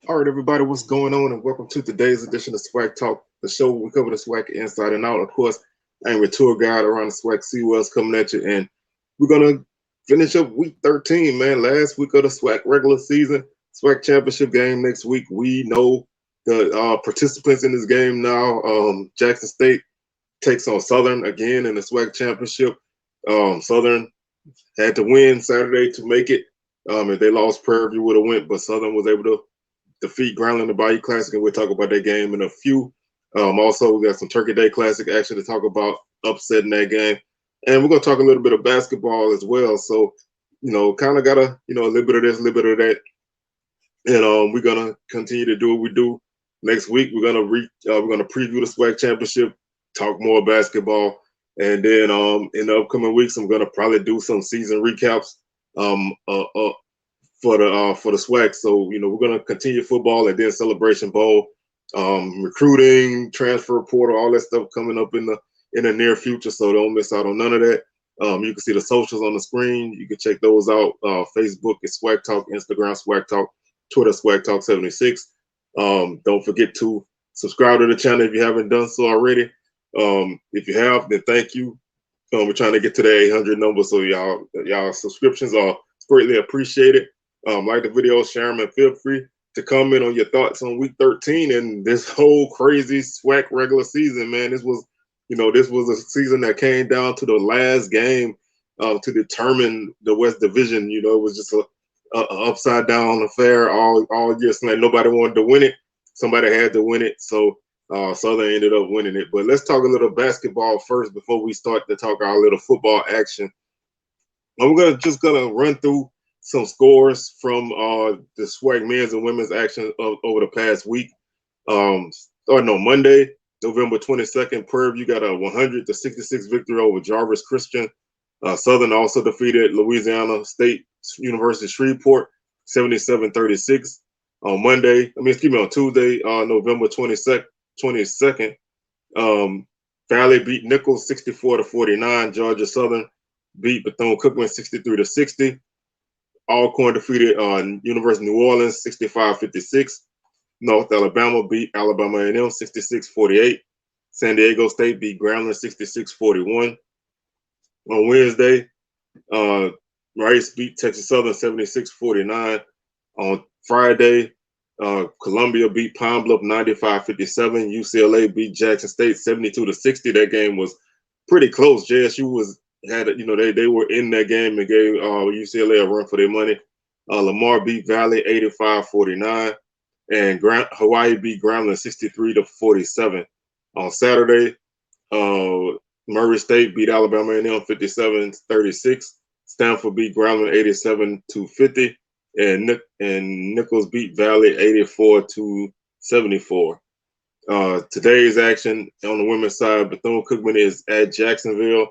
All right, everybody, what's going on? And welcome to today's edition of Swag Talk, the show where we cover the swag inside and out. Of course, I'm your tour guide around the swag sea what's coming at you. And we're going to finish up week 13, man. Last week of the swag regular season, swag championship game next week. We know the participants in this game now. Jackson State takes on Southern again in the swag championship. Southern had to win Saturday to make it. If they lost, Prairie View would have went, but Southern was able to defeat Groundland in the Bayou Classic, and we'll talk about that game in a few. Also, we got some Turkey Day Classic action to talk about, upsetting that game, and we're gonna talk a little bit of basketball as well. So, kind of got a little bit of this, a little bit of that, and we're gonna continue to do what we do. Next week, we're gonna preview the SWAC championship, talk more basketball, and then in the upcoming weeks, I'm gonna probably do some season recaps. Um, uh, uh, for the SWAC. So we're gonna continue football and then Celebration Bowl, recruiting, transfer portal, all that stuff coming up in the near future. So don't miss out on none of that. You can see the socials on the screen. You can check those out. Facebook is Swag Talk, Instagram Swag Talk, Twitter Swag Talk 76. Don't forget to subscribe to the channel if you haven't done so already. If you have, then thank you. We're trying to get to the 800 number, so y'all subscriptions are greatly appreciated. Like the video, share them, and feel free to comment on your thoughts on week 13 and this whole crazy SWAC regular season, man. This was a season that came down to the last game to determine the West Division. It was just a upside down affair all year. So like nobody wanted to win it. Somebody had to win it. So Southern ended up winning it. But let's talk a little basketball first before we start to talk our little football action. We're just gonna run through some scores from the SWAC men's and women's action over the past week. Starting on Monday, November 22nd, Prairie View got a 100-66 victory over Jarvis Christian. Southern also defeated Louisiana State University Shreveport 77-36. On Tuesday, November 22nd, Valley beat Nichols 64-49. Georgia Southern beat Bethune-Cookman 63-60. Alcorn defeated University of New Orleans 65-56. North Alabama beat Alabama A&M 66-48. San Diego State beat Grambling 66-41. On Wednesday, Rice beat Texas Southern 76-49. On Friday, Columbia beat Pine Bluff 95-57. UCLA beat Jackson State 72-60. That game was pretty close. JSU they were in that game and gave UCLA a run for their money. Lamar beat Valley 85-49, and Hawaii beat Grambling 63-47. On Saturday, Murray State beat Alabama A&M 57-36. Stanford beat Grambling 87-50, and Nichols beat Valley 84-74. Today's action on the women's side, Bethune-Cookman is at Jacksonville.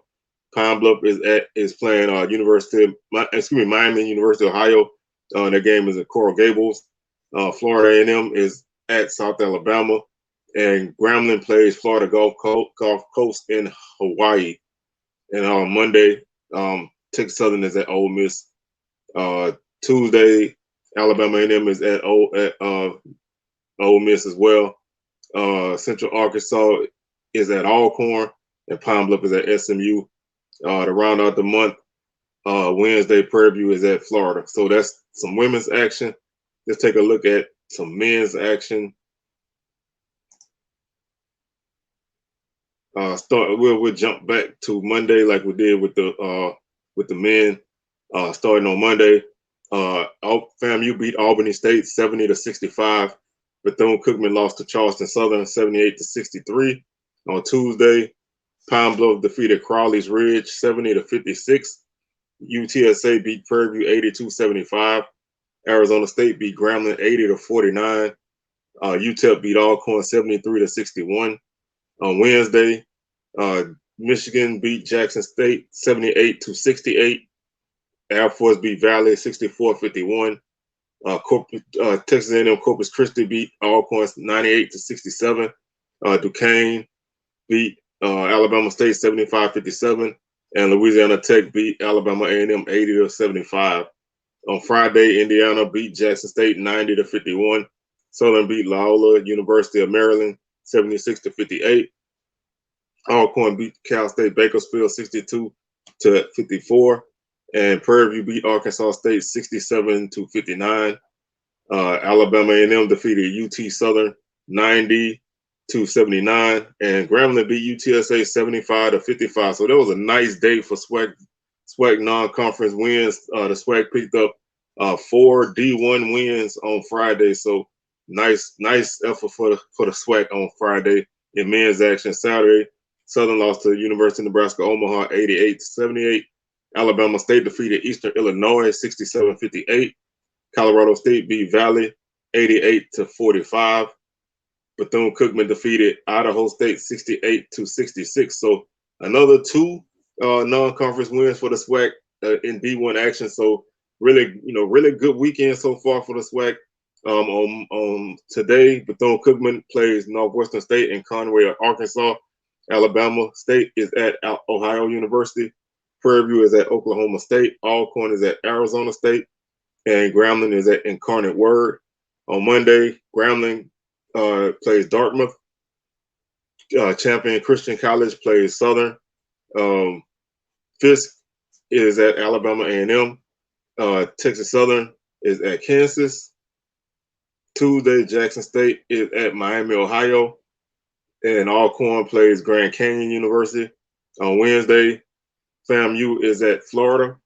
Pine Bluff is playing Miami University, Ohio. Their game is at Coral Gables. Florida A&M is at South Alabama, and Grambling plays Florida Gulf Coast in Hawaii. And on Monday, Texas Southern is at Ole Miss. Tuesday, Alabama A&M is at Ole Miss as well. Central Arkansas is at Alcorn, and Pine Bluff is at SMU. To round out the month, Wednesday, Prairie View is at Florida. So that's some women's action. Let's take a look at some men's action. We'll jump back to Monday like we did with the men. Starting on Monday, FAMU beat Albany State 70-65. Bethune-Cookman lost to Charleston Southern 78-63. On Tuesday, Pine Bluff defeated Crawley's Ridge 70-56. UTSA beat Prairie View 82-75. Arizona State beat Grambling 80-49. UTEP beat Alcorn 73-61. On Wednesday, Michigan beat Jackson State 78-68. Air Force beat Valley 64-51. Texas A&M Corpus Christi beat Alcorn 98-67. Duquesne beat Alabama State 75-57, and Louisiana Tech beat Alabama A&M 80-75. On Friday, Indiana beat Jackson State 90-51. Southern beat Loyola University of Maryland 76-58. Alcorn beat Cal State Bakersfield 62-54. And Prairie View beat Arkansas State 67-59. Alabama A&M defeated UT Southern 90-79, and Grambling beat UTSA 75-55. So that was a nice day for SWAC non-conference wins. The SWAC picked up 4 D1 wins on Friday. So nice effort for the SWAC on Friday in men's action. Saturday, Southern lost to University of Nebraska Omaha 88-78. Alabama State defeated Eastern Illinois 67-58. Colorado State beat Valley 88-45. Bethune-Cookman defeated Idaho State 68-66. So another 2 non-conference wins for the SWAC in D1 action. So really good weekend so far for the SWAC. On today, Bethune-Cookman plays Northwestern State in Conway, Arkansas. Alabama State is at Ohio University. Prairie View is at Oklahoma State. Alcorn is at Arizona State. And Grambling is at Incarnate Word. On Monday, Grambling plays Dartmouth. Champion Christian College plays Southern. Fisk is at Alabama A&M. Texas Southern is at Kansas. Tuesday, Jackson State is at Miami, Ohio. And Alcorn plays Grand Canyon University. On Wednesday, FAMU is at Florida.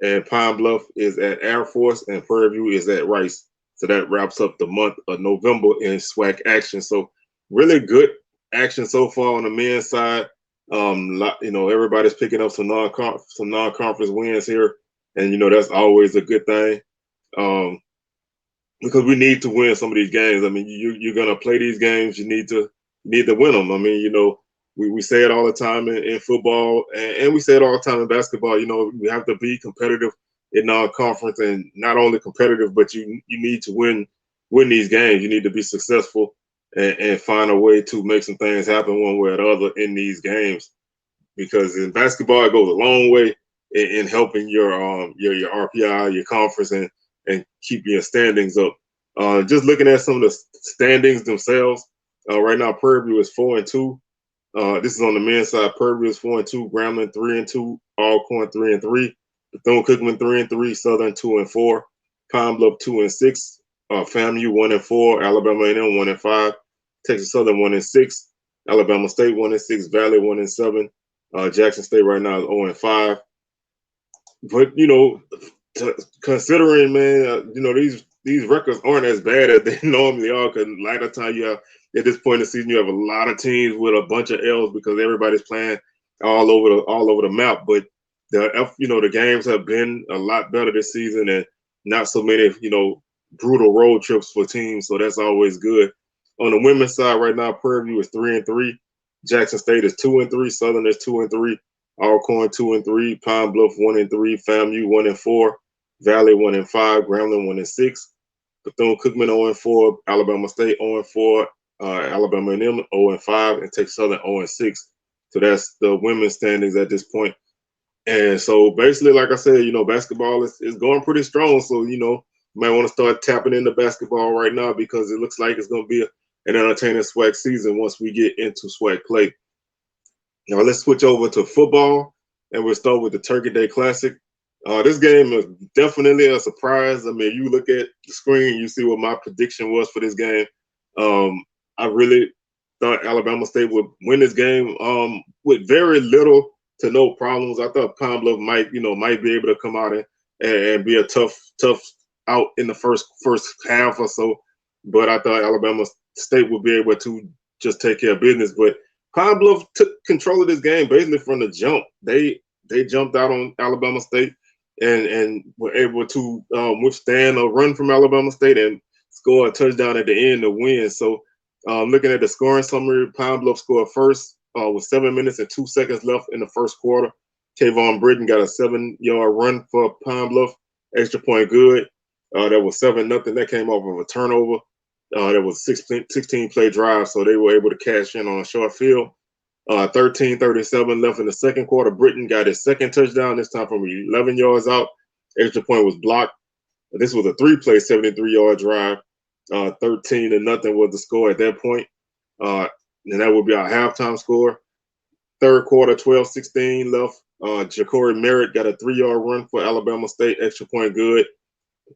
And Pine Bluff is at Air Force, and Prairie View is at Rice. So that wraps up the month of November in SWAC action. So really good action so far on the men's side. Everybody's picking up some non-conference wins here, and that's always a good thing because we need to win some of these games. I mean, you're gonna play these games. You need to win them. I mean, we say it all the time in football, and we say it all the time in basketball. We have to be competitive in non-conference, and not only competitive, but you need to win these games. You need to be successful and find a way to make some things happen one way or the other in these games. Because in basketball, it goes a long way in helping your RPI, your conference, and keep your standings up. Just looking at some of the standings themselves, right now Prairie View is 4-2. This is on the men's side. Prairie View is 4-2, Grambling 3-2, Alcorn 3-3, Bethune-Cookman 3-3, Southern 2-4, Pine Bluff 2-6, FAMU 1-4, Alabama A&M 1-5, Texas Southern 1-6, Alabama State 1-6, Valley 1-7, Jackson State right now is 0-5. But considering, man, these records aren't as bad as they normally are. Because a lot of time you have, at this point in the season, you have a lot of teams with a bunch of L's because everybody's playing all over the map. But the games have been a lot better this season, and not so many brutal road trips for teams. So that's always good. On the women's side right now, Prairie View is 3-3, Jackson State is 2-3, Southern is 2-3, Alcorn 2-3, Pine Bluff 1-3, FAMU 1-4, Valley 1-5, Grambling 1-6, Bethune-Cookman 0-4, Alabama State 0-4, Alabama A&M 0-5, and Texas Southern 0-6. So that's the women's standings at this point. And so basically, like I said, basketball is going pretty strong. So you might want to start tapping into basketball right now because it looks like it's going to be an entertaining SWAC season once we get into SWAC play. Now let's switch over to football, and we'll start with the Turkey Day Classic. This game is definitely a surprise. I mean, you look at the screen, you see what my prediction was for this game. I really thought Alabama State would win this game with very little to no problems. I thought Pine Bluff might be able to come out and be a tough out in the first half or so. But I thought Alabama State would be able to just take care of business. But Pine Bluff took control of this game basically from the jump. They jumped out on Alabama State and were able to withstand a run from Alabama State and score a touchdown at the end to win. So looking at the scoring summary, Pine Bluff scored first with 7 minutes and 2 seconds left in the first quarter. Kayvon Britton got a 7-yard run for Pine Bluff. Extra point good. That was 7-0. That came off of a turnover. That was 16-play drive, so they were able to cash in on a short field. 13:37 left in the second quarter. Britton got his second touchdown, this time from 11 yards out. Extra point was blocked. This was a 3-play, 73-yard drive. 13-0 was the score at that point. And that would be our halftime score. Third quarter, 12-16 left. Ja'Cory Merritt got a 3-yard run for Alabama State, extra point good.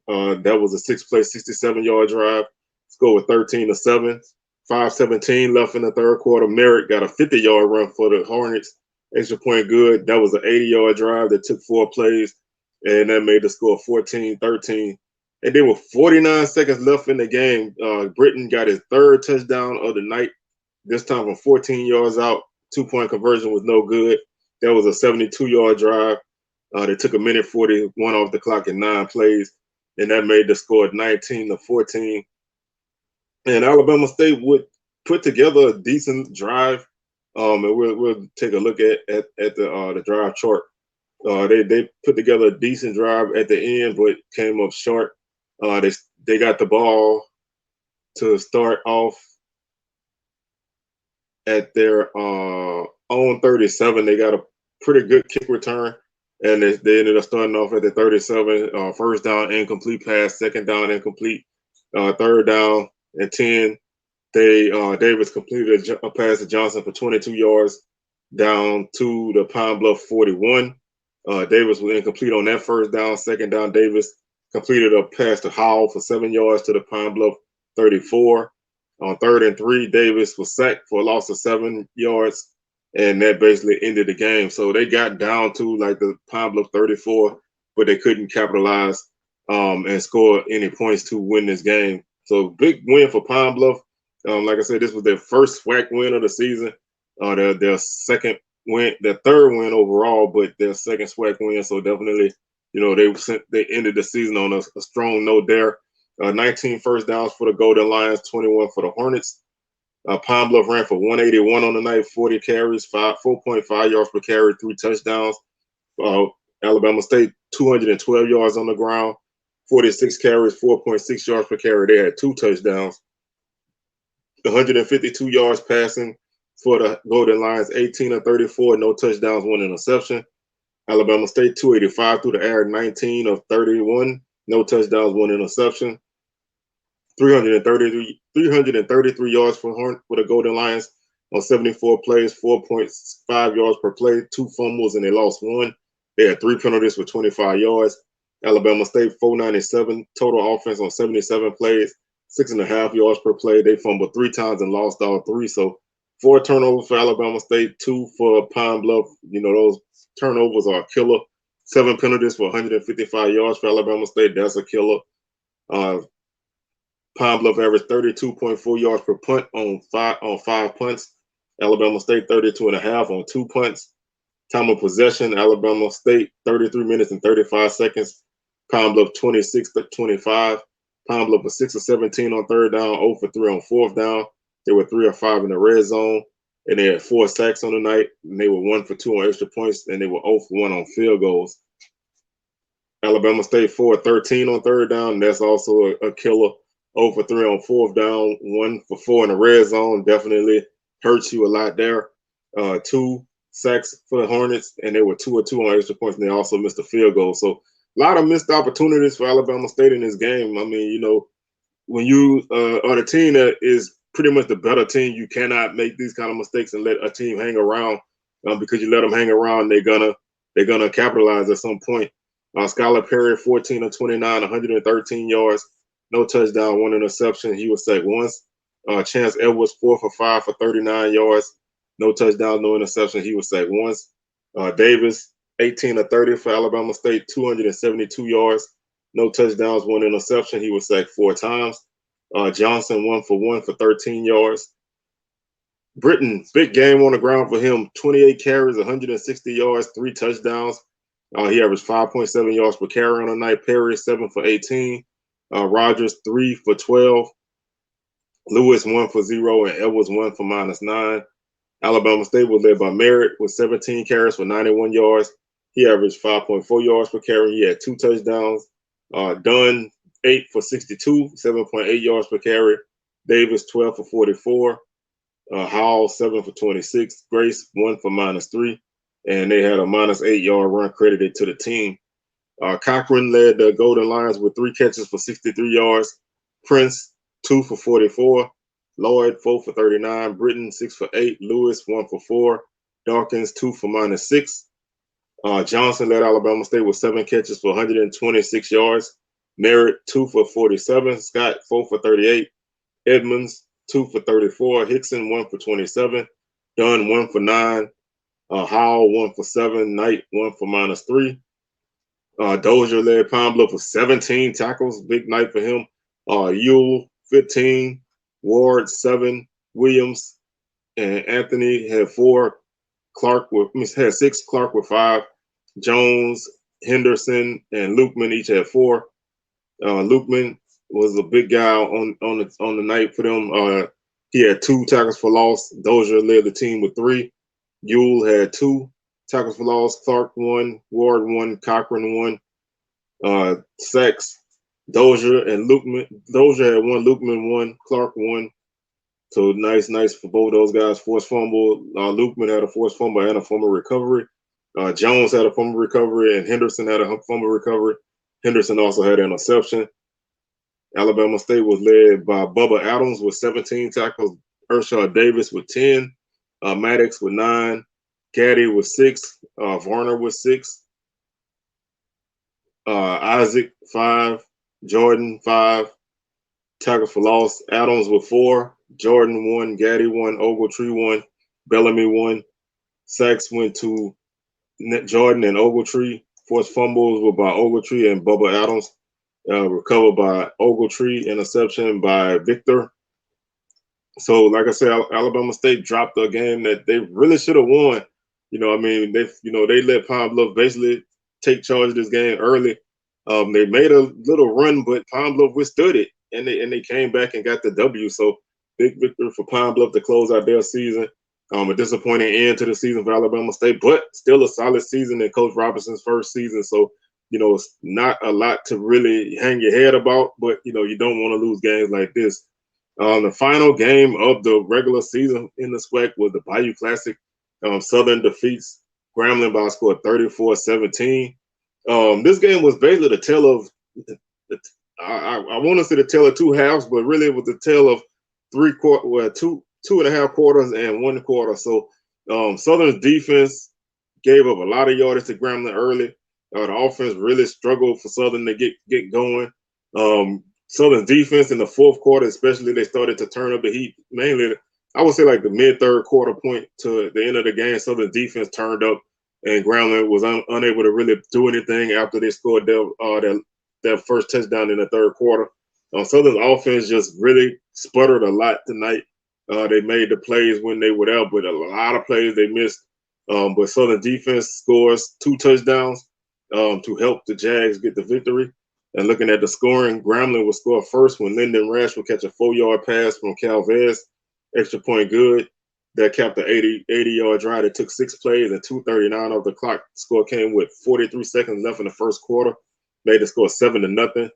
That was a 6-play, 67-yard drive. Score with 13-7. 5:17 left in the third quarter. Merritt got a 50-yard run for the Hornets, extra point good. That was an 80-yard drive that took 4 plays, and that made the score 14-13. And then with 49 seconds left in the game, Britton got his third touchdown of the night, this time from 14 yards out. 2-point conversion was no good. That was a 72-yard drive. They took a minute 41 off the clock in 9 plays, and that made the score 19-14. And Alabama State would put together a decent drive, and we'll take a look at the drive chart. They put together a decent drive at the end, but came up short. They got the ball to start off at their own 37. They got a pretty good kick return, and they ended up starting off at the 37. First down, incomplete pass. Second down, incomplete. Third down and 10. Davis completed a pass to Johnson for 22 yards down to the Pine Bluff 41. Davis was incomplete on that first down. Second down, Davis completed a pass to Howell for 7 yards to the Pine Bluff 34. On 3rd and 3, Davis was sacked for a loss of 7 yards, and that basically ended the game. So they got down to like the Pine Bluff 34, but they couldn't capitalize and score any points to win this game. So big win for Pine Bluff. Like I said, this was their first SWAC win of the season. Their second win, their third win overall, but their second SWAC win. So definitely, they ended the season on a strong note there. 19 first downs for the Golden Lions, 21 for the Hornets. Pine Bluff ran for 181 on the night, 40 carries, 4.5 yards per carry, 3 touchdowns. Alabama State, 212 yards on the ground, 46 carries, 4.6 yards per carry. They had 2 touchdowns. 152 yards passing for the Golden Lions, 18 of 34, no touchdowns, 1 interception. Alabama State, 285 through the air, 19 of 31, no touchdowns, 1 interception. 333 yards for the Golden Lions on 74 plays, 4.5 yards per play, 2 fumbles, and they lost 1. They had 3 penalties for 25 yards. Alabama State, 497 total offense on 77 plays, 6.5 yards per play. They fumbled 3 times and lost all 3. So 4 turnovers for Alabama State, 2 for Pine Bluff. Those turnovers are a killer. 7 penalties for 155 yards for Alabama State. That's a killer. Pine Bluff averaged 32.4 yards per punt on 5 punts. Alabama State 32.5 on 2 punts. Time of possession, Alabama State 33 minutes and 35 seconds. Pine Bluff 26-25. Pine Bluff was 6 of 17 on 3rd down, 0 for 3 on 4th down. They were 3 of 5 in the red zone, and they had 4 sacks on the night. And they were 1 for 2 on extra points, and they were 0 for 1 on field goals. Alabama State 4 of 13 on 3rd down, and that's also a killer. 0 for 3 on 4th down, 1 for 4 in the red zone. Definitely hurts you a lot there. 2 sacks for the Hornets, and they were 2 of 2 on extra points, and they also missed a field goal. So a lot of missed opportunities for Alabama State in this game. I mean, when you are the team that is pretty much the better team, you cannot make these kind of mistakes and let a team hang around, because you let them hang around, they're gonna capitalize at some point. Skylar Perry, 14 of 29, 113 yards, no touchdown, 1 interception. He was sacked once. Chance Edwards, 4 for 5 for 39 yards, no touchdown, no interception. He was sacked once. Davis, 18 of 30 for Alabama State, 272 yards, no touchdowns, 1 interception. He was sacked 4 times. Johnson, 1 for 1 for 13 yards. Britton, big game on the ground for him, 28 carries, 160 yards, 3 touchdowns. He averaged 5.7 yards per carry on the night. Perry, 7 for 18. Rogers, 3 for 12. Lewis, 1 for 0, and Edwards, 1 for -9. Alabama State was led by Merritt with 17 carries for 91 yards. He averaged 5.4 yards per carry. He had 2 touchdowns. Dunn, 8 for 62, 7.8 yards per carry. Davis, 12 for 44. Howell, 7 for 26. Grace, 1 for -3. And they had a -8 yard run credited to the team. Cochran led the Golden Lions with 3 catches for 63 yards. Prince, 2 for 44. Lloyd, 4 for 39. Britton, 6 for 8. Lewis, 1 for 4. Dawkins, 2 for -6. Johnson led Alabama State with 7 catches for 126 yards. Merritt, 2 for 47. Scott, 4 for 38. Edmonds, 2 for 34. Hickson, 1 for 27. Dunn, 1 for 9. Howell, 1 for 7. Knight, 1 for -3. Dozier led Pine Bluff with 17 tackles. Big night for him. Ewell, 15. Ward, 7. Williams and Anthony had 4. Had 6. Clark with 5. Jones, Henderson, and Lukeman each had 4. Lukeman was a big guy on the night for them. He had 2 tackles for loss. Dozier led the team with 3. Ewell had 2 tackles for loss. Clark 1, Ward 1, Cochran 1. Sacks. Dozier and Lukeman. Dozier had 1, Lukeman 1, Clark 1. So nice for both those guys. Forced fumble. Lukeman had a forced fumble and a fumble recovery. Jones had a fumble recovery, and Henderson had a fumble recovery. Henderson also had an interception. Alabama State was led by Bubba Adams with 17 tackles, Ershaw Davis with 10, Maddox with 9, Gaddy with 6, Varner with 6, Isaac 5, Jordan 5, tackles for loss. Adams with 4, Jordan 1, Gaddy 1, Ogletree 1, Bellamy 1. Sacks went to Jordan and Ogletree. Forced fumbles were by Ogletree and Bubba Adams. Recovered by Ogletree. Interception by Victor. So, like I said, Alabama State dropped a game that they really should have won. They let Pine Bluff basically take charge of this game early. They made a little run, but Pine Bluff withstood it, and they came back and got the W. So, big victory for Pine Bluff to close out their season. A disappointing end to the season for Alabama State, but still a solid season in Coach Robinson's first season. So, it's not a lot to really hang your head about, but, you don't want to lose games like this. The final game of the regular season in the SWAC was the Bayou Classic. Southern defeats Grambling by a score of 34-17. This game was basically the tale of, I want to say the tale of 2 halves, but really it was the tale of 2.5 quarters and 1 quarter. So Southern's defense gave up a lot of yardage to Grambling early. The offense really struggled for Southern to get going. Southern's defense in the 4th quarter, especially, they started to turn up the heat. Mainly, I would say like the mid-3rd quarter point to the end of the game, Southern's defense turned up, and Grambling was unable to really do anything after they scored their first touchdown in the 3rd quarter. Southern's offense just really sputtered a lot tonight. They made the plays when they were there, but a lot of plays they missed. But Southern defense scores 2 touchdowns to help the Jags get the victory. And looking at the scoring, Grambling would score first when Lyndon Rash would catch a 4-yard pass from Calvez. Extra point good. That capped the 80-yard drive. That took 6 plays and 2:39 off the clock. The score came with 43 seconds left in the 1st quarter. Made the score 7-0.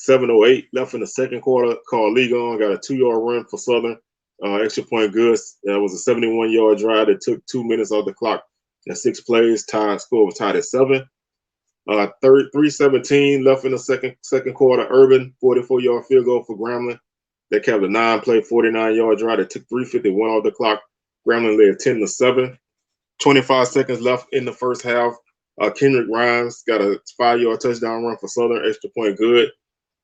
7:08 left in the 2nd quarter. Carl Ligon got a 2-yard run for Southern. Extra point good. That was a 71-yard drive that took 2 minutes off the clock and 6 plays. Score was tied at 7. 3:17 left in the second quarter. Urban 44-yard field goal for Grambling. They capped a 9-play 49-yard drive that took 3:51 off the clock. Grambling led 10-7. 25 seconds left in the first half. Kendrick Rhymes got a 5-yard touchdown run for Southern. Extra point good.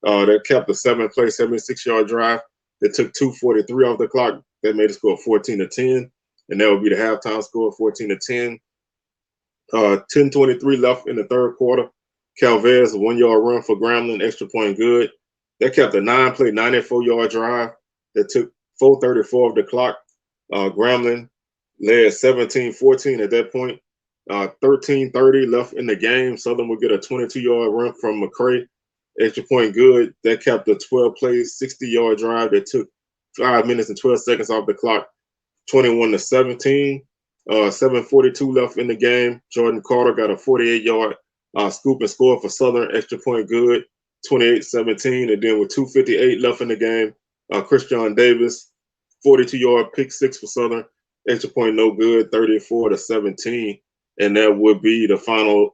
That kept a 7-play 76-yard drive that took 2:43 off the clock. That made the score 14-10, and that would be the halftime score, 14-10. 10:23 left in the 3rd quarter. Calvez, a 1-yard run for Grambling, extra point good. That kept a 9-play 94-yard drive that took 4:34 off the clock. Grambling led 17-14 at that point. 13:30 left in the game. Southern would get a 22-yard run from McCray. Extra point good. That kept a 12-play 60-yard drive that took 5 minutes and 12 seconds off the clock. 21-17. 7:42 left in the game. Jordan Carter got a 48-yard scoop and score for Southern. Extra point good. 28-17. And then with 2:58 left in the game, Christian Davis, 42-yard pick 6 for Southern. Extra point no good. 34-17. And that would be the final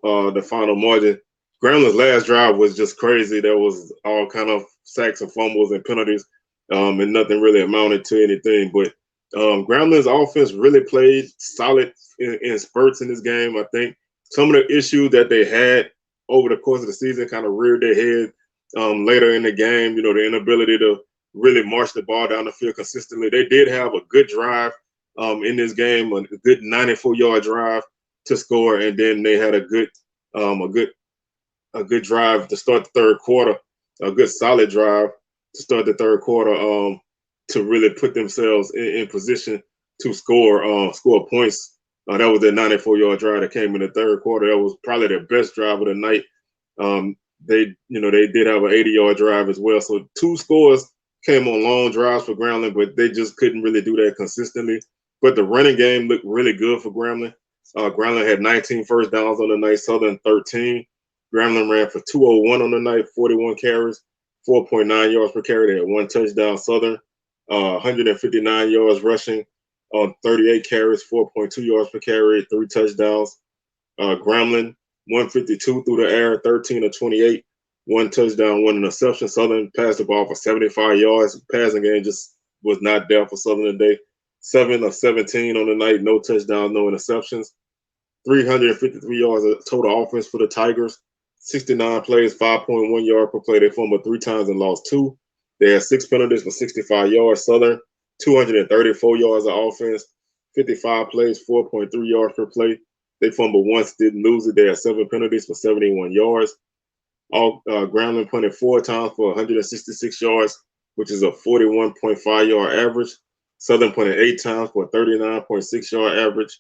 margin. Grambling's last drive was just crazy. There was all kind of sacks and fumbles and penalties. and nothing really amounted to anything. But Gramblin's offense really played solid in spurts in this game. I think some of the issues that they had over the course of the season kind of reared their head later in the game. You know, the inability to really march the ball down the field consistently. They did have a good drive in this game, a good 94-yard drive to score, and then they had a good drive to start the third quarter, a good solid drive to start the third quarter to really put themselves in position to score points. That was their 94-yard drive that came in the third quarter. That was probably their best drive of the night. They did have an 80-yard drive as well. So 2 scores came on long drives for Grambling, but they just couldn't really do that consistently. But the running game looked really good for Grambling. Grambling had 19 first downs on the night, Southern 13. Grambling ran for 201 on the night, 41 carries, 4.9 yards per carry. They had 1 touchdown. Southern, 159 yards rushing on 38 carries, 4.2 yards per carry, 3 touchdowns. Grambling, 152 through the air, 13 of 28, 1 touchdown, 1 interception. Southern passed the ball for 75 yards. Passing game just was not there for Southern today. 7 of 17 on the night, no touchdowns, no interceptions. 353 yards of total offense for the Tigers. 69 plays, 5.1 yards per play. They fumbled 3 times and lost 2. They had 6 penalties for 65 yards. Southern, 234 yards of offense, 55 plays, 4.3 yards per play. They fumbled once, didn't lose it. They had 7 penalties for 71 yards. Grambling punted 4 times for 166 yards, which is a 41.5 yard average. Southern punted 8 times for a 39.6 yard average.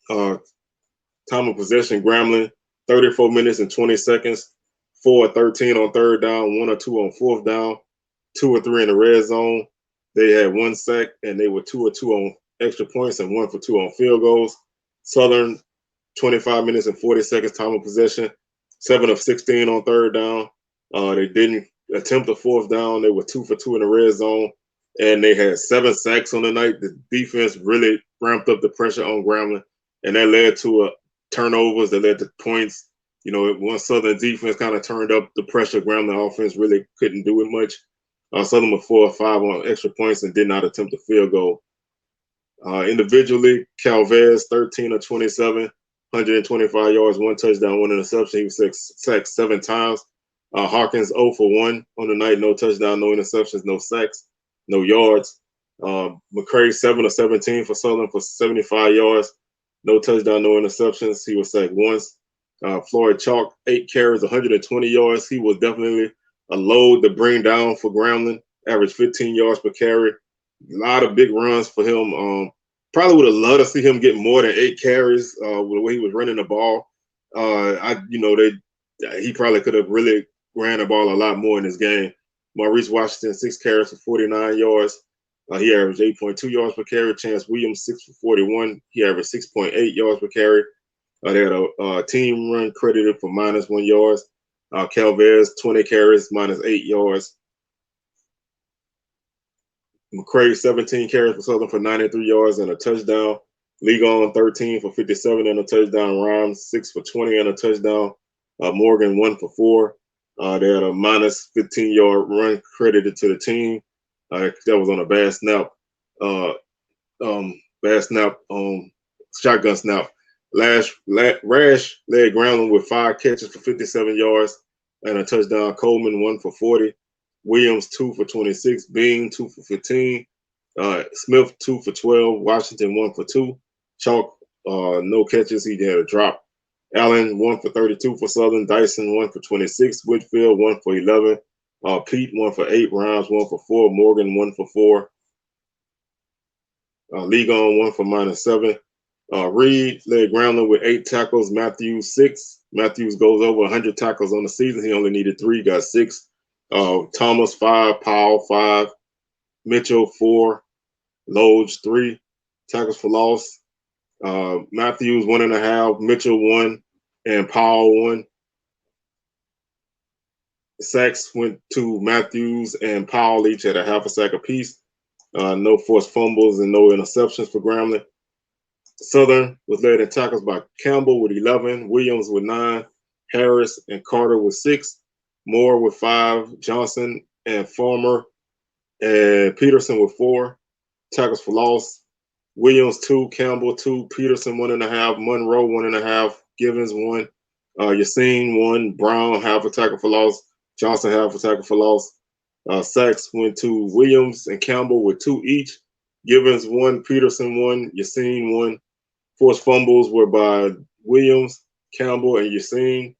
Time of possession, Grambling, 34 minutes and 20 seconds, 4 of 13 on third down, 1 or 2 on fourth down, 2 or 3 in the red zone. They had 1 sack, and they were 2 or 2 on extra points and 1 for 2 on field goals. Southern, 25 minutes and 40 seconds time of possession, 7 of 16 on third down. They didn't attempt a fourth down. They were 2 for 2 in the red zone, and they had 7 sacks on the night. The defense really ramped up the pressure on Grambling, and that led to turnovers that led to points. You know, once Southern defense kind of turned up the pressure, Grambling offense really couldn't do it much. Southern was 4 or 5 on extra points and did not attempt a field goal. Individually, Calvez, 13 of 27, 125 yards, 1 touchdown, 1 interception. He was sacked 7 times. Hawkins 0 for 1 on the night, no touchdown, no interceptions, no sacks, no yards. McCray 7 of 17 for Southern for 75 yards, no touchdown, no interceptions. He was sacked once. Floyd Chalk 8 carries, 120 yards. He was definitely a load to bring down for Grambling. Averaged 15 yards per carry. A lot of big runs for him. Probably would have loved to see him get more than 8 carries with the way he was running the ball. He probably could have really ran the ball a lot more in this game. Maurice Washington, 6 carries for 49 yards. He averaged 8.2 yards per carry. Chance Williams, 6 for 41. He averaged 6.8 yards per carry. They had a team run credited for -1 yards. Calvez, 20 carries, -8 yards. McCray, 17 carries for Southern for 93 yards and a touchdown. Ligon, 13 for 57 and a touchdown. Rhymes, 6 for 20 and a touchdown. Morgan, 1 for 4. They had a -15-yard run credited to the team. That was on a bad snap. Shotgun snap. Rash led Grambling with 5 catches for 57 yards and a touchdown. Coleman, 1 for 40. Williams, 2 for 26. Bean, 2 for 15. Smith, 2 for 12. Washington, 1 for 2. Chalk, no catches. He had a drop. Allen, 1 for 32 for Southern. Dyson, 1 for 26. Whitfield, 1 for 11. Pete, 1 for 8. Rhymes, 1 for 4. Morgan, 1 for 4. Ligon, 1 for -7. Reed led Grambling with 8 tackles. Matthews, 6. Matthews goes over 100 tackles on the season. He only needed 3, got 6. Thomas, 5. Powell, 5. Mitchell, 4. Loge, 3 tackles for loss. Matthews, 1.5. Mitchell, 1. And Powell, 1. Sacks went to Matthews and Powell, each at a half a sack apiece. No forced fumbles and no interceptions for Grambling. Southern was led in tackles by Campbell with 11, Williams with 9, Harris and Carter with 6, Moore with 5, Johnson and Farmer and Peterson with 4 tackles for loss. Williams 2, Campbell 2, Peterson 1.5, Monroe 1.5, Givens 1, Yassine 1, Brown half a tackle for loss, Johnson half a tackle for loss. Sacks went to Williams and Campbell with 2 each. Givens 1, Peterson 1, Yassine 1. Forced fumbles were by Williams, Campbell, and Yassine.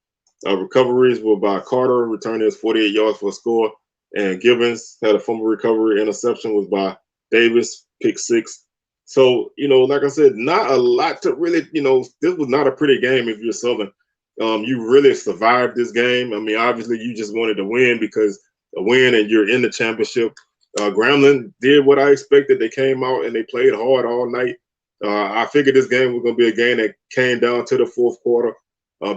Recoveries were by Carter, returning his 48 yards for a score. And Givens had a fumble recovery. Interception was by Davis, pick 6. So, like I said, not a lot to really, this was not a pretty game if you're Southern. You really survived this game. I mean, obviously, you just wanted to win because a win and you're in the championship. Grambling did what I expected. They came out and they played hard all night. I figured this game was going to be a game that came down to the fourth quarter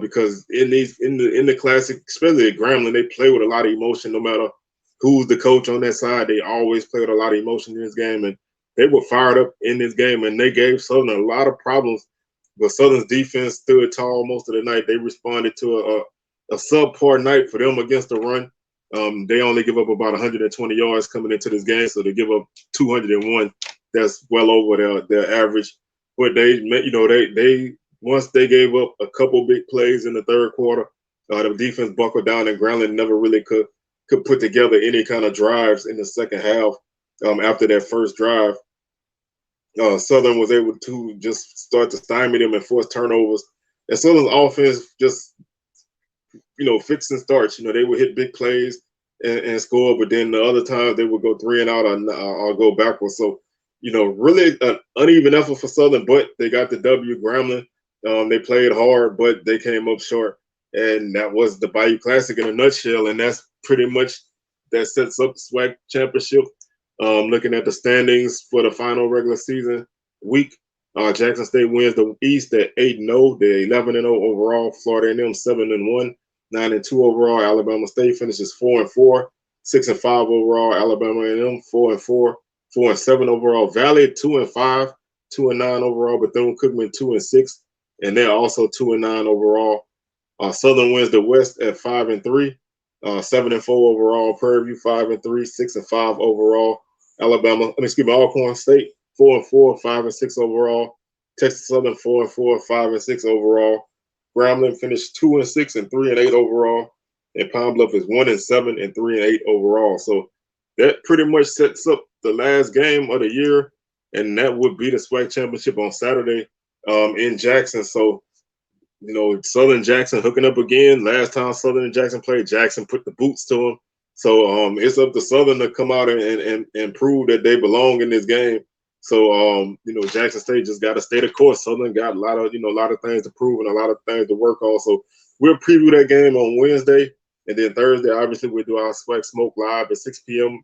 because in the Classic, especially at Grambling, they play with a lot of emotion. No matter who's the coach on that side, they always play with a lot of emotion in this game, and they were fired up in this game, and they gave Southern a lot of problems. But Southern's defense stood tall most of the night. They responded to a subpar night for them against the run. They only give up about 120 yards coming into this game, so they give up 201. That's well over their average. But they once they gave up a couple big plays in the third quarter, the defense buckled down, and Grambling never really could put together any kind of drives in the second half. After that first drive, Southern was able to just start to stymie them and force turnovers. And Southern's offense just, fits and starts. They would hit big plays and score, but then the other times they would go 3 and out or go backwards. So, really an uneven effort for Southern, but they got the W. Grambling. They played hard, but they came up short. And that was the Bayou Classic in a nutshell. And that's pretty much that sets up the SWAC championship. Looking at the standings for the final regular season week, Jackson State wins the East at 8-0. They're 11-0 overall. Florida A&M 7-1, 9-2 overall. Alabama State finishes 4-4, 6-5 overall. Alabama A&M 4-4, 4-7 overall. Valley 2-5, 2-9 overall. Bethune-Cookman 2-6, and they're also 2-9 overall. Southern wins the West at 5-3, 7-4 overall. Prairie View 5-3, 6-5 overall. Alcorn State 4-4, 5-6 overall. Texas Southern 4-4, 5-6 overall. Grambling finished 2-6 and 3-8 overall, and Pine Bluff is 1-7 and 3-8 overall. So that pretty much sets up the last game of the year, and that would be the SWAC championship on Saturday in Jackson. So, Southern Jackson hooking up again. Last time Southern and Jackson played, Jackson put the boots to them. So it's up to Southern to come out and prove that they belong in this game. So Jackson State just got to stay the course. Southern got a lot of things to prove and a lot of things to work on. So we'll preview that game on Wednesday, and then Thursday, obviously, we'll do our SWAC Smoke live at 6 p.m.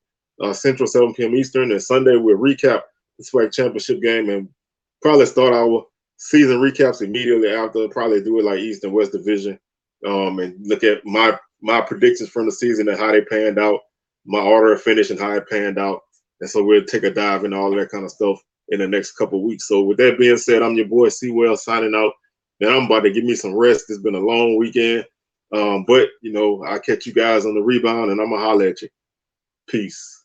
Central, 7 p.m. Eastern, and Sunday we'll recap the SWAC championship game and probably start our season recaps immediately after. Probably do it like East and West Division, and look at my predictions from the season and how they panned out, my order of finish and how it panned out. And so we'll take a dive into all of that kind of stuff in the next couple of weeks. So with that being said, I'm your boy Sewell signing out. Now I'm about to give me some rest. It's been a long weekend. But I'll catch you guys on the rebound, and I'm going to holler at you. Peace.